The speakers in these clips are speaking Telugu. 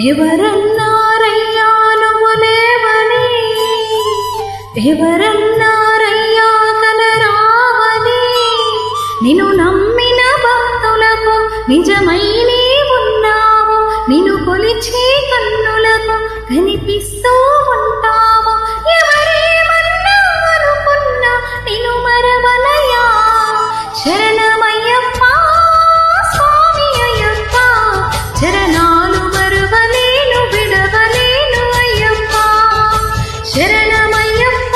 ఎవరన్నారయ్యా నువ్వు లేవని, ఎవరన్నారయ్యా కలరావని, నిన్ను నమ్మిన భక్తులకు నిజమై నీవున్నావు, నిన్ను కొలిచే కన్నులకు కనిపిస్తూ ఉంటావు. ఎవరేమన్నా అనుకున్నా నిన్ను మరవనయ్యా. శరణమయ్యప్ప స్వామి అయ్యప్ప, చరణాలు మరువలేను విడవలేను అయ్యప్ప. శరణమయ్యప్ప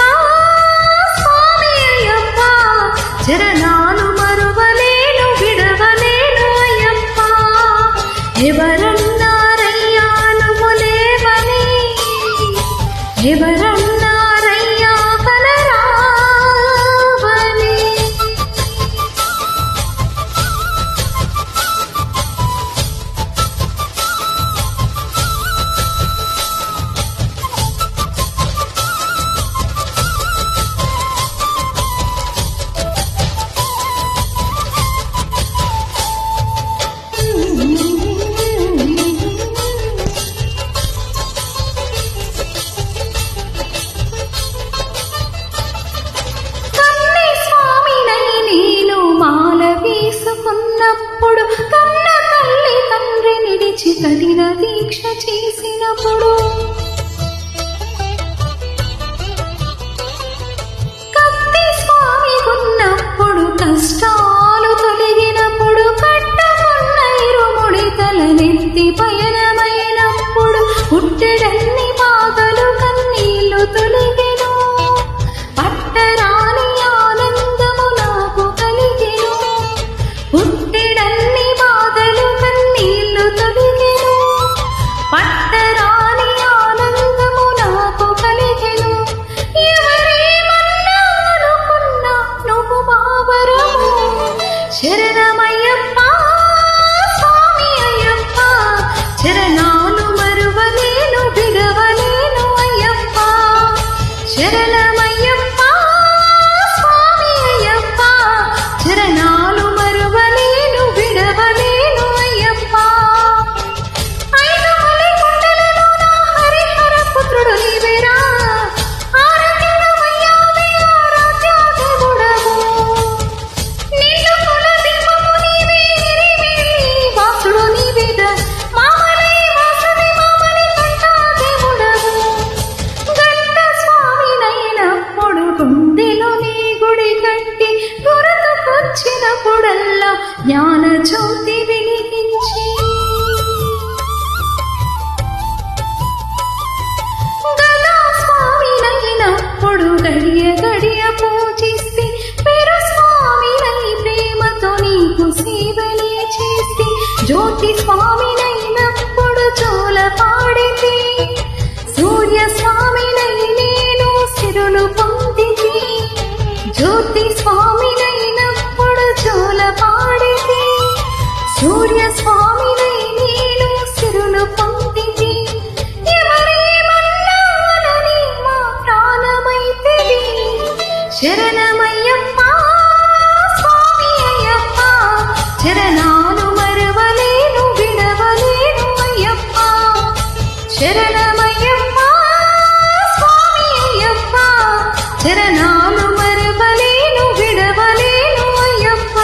స్వామి అయ్యప్ప, చరణాలు మరువలేను విడవలేను అయ్యప్ప. ఎవరన్నారయ్యా నువ్వు లేవని, ఎవరన్నారయ్యా కలరావని. వేసుకున్నప్పుడు కన్న తల్లి తండ్రి నిడిచి కఠిన దీక్ష చేసినప్పుడు, కత్తి స్వామి ఉన్నప్పుడు కష్టాలు తొలగినప్పుడు, కట్టుకున్న ఇరుముడి తలనెత్తి పయనమైనప్పుడు, పుట్టెడన్ని బాధలు కన్నీళ్లు తొలగెను, పట్టరాని ఆనందము నాకు కలిగెను. పుట్టెడన్ని బాధలు కన్నీళ్లు తొలగెను, పట్టరాని ఆనందము నాకు కలిగెను. ఎవరేమన్నా అనుకున్నా నువ్వు బావరము. శరణమయ్యప్ప స్వామి అయ్యప్ప, చరణాలు మరువలేను విడవలేను అయ్యప్ప. శరణమయ్యప్ప స్వామి అయ్యప్ప, చరణాలు మరువలేను విడవలేను అయ్యప్ప. ఐదు మలికుండలలో నా హరిహర పుత్రుడు నీవేరా, ఆరాధ్యుడవయ్యావే ఆరాధ్యాదేవుడవు. నిన్ను కులదీపము నీవే, నిరివేలి వాసుడు నీవేద, మామలై వాసుని మామని కంఠాదేవుడవు. గంట స్వామినైనప్పుడు గుండెలో నీ గుడి కట్టి, గుర్తుకొచ్చినప్పుడల్లా జ్ఞాన జ్యోతి వెలిగించి, గదా స్వామినైనప్పుడు గడియ గడియ పూజిస్తే, పేరు స్వామినై ప్రేమతో నీకు సేవలే చేస్తే, జ్యోతి స్వామినైనప్పుడు జోల పాడితే, సూర్య స్వామినై నేను సిరులు పొందితే, జ్యోతి స్వామినైనప్పుడు జోల పాడితే, సూర్య స్వామినై నేను సిరులు పొందితే. ఎవరేమన్నానని మా ప్రాణమైతివి. శరణమయ్యప్ప స్వామి అయ్యప్ప, చరణాలు మరువలేను విడవలేను అయ్యప్ప. శరణమయ్యప్ప స్వామి అయ్యప్ప, చరణాలు మరువలేను విడవలేను అయ్యప్ప.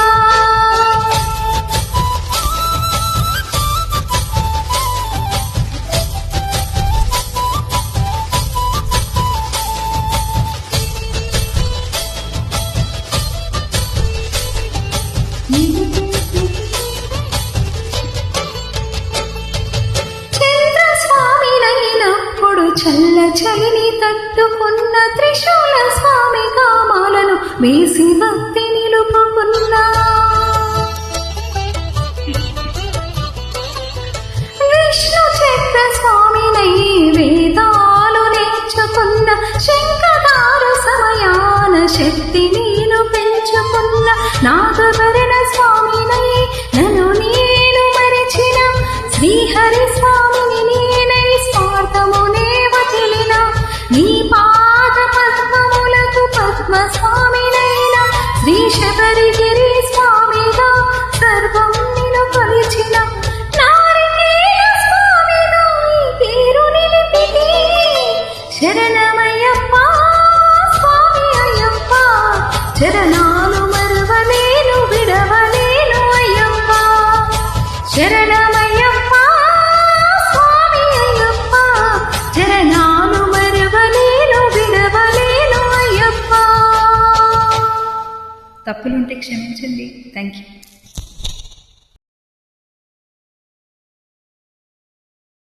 చంద్రస్వామినైనప్పుడు చల్ల చలిని తట్టుకున్న, త్రిశూల స్వామి కామాలను వేసి భక్తి నిలుపుకున్నా, విష్ణు చక్ర స్వామినై వేదాలు నేర్చుకున్న, శంఖదారు సమయాన శక్తి నేను పెంచుకున్న, నాగభరణ స్వామినై నన్ను నేను మరిచిన, శ్రీహరి స్వామిని నేనై స్వార్థమునే వదిలిన, నీ పాద పద్మములకు పద్మ స్వామినైనా, శ్రీ శబరిగిరి స్వామిగా సర్వం నిన్ను కొలిచిన, నారికేళ స్వామిగా తప్పులుంటే క్షమించండి. Thank you.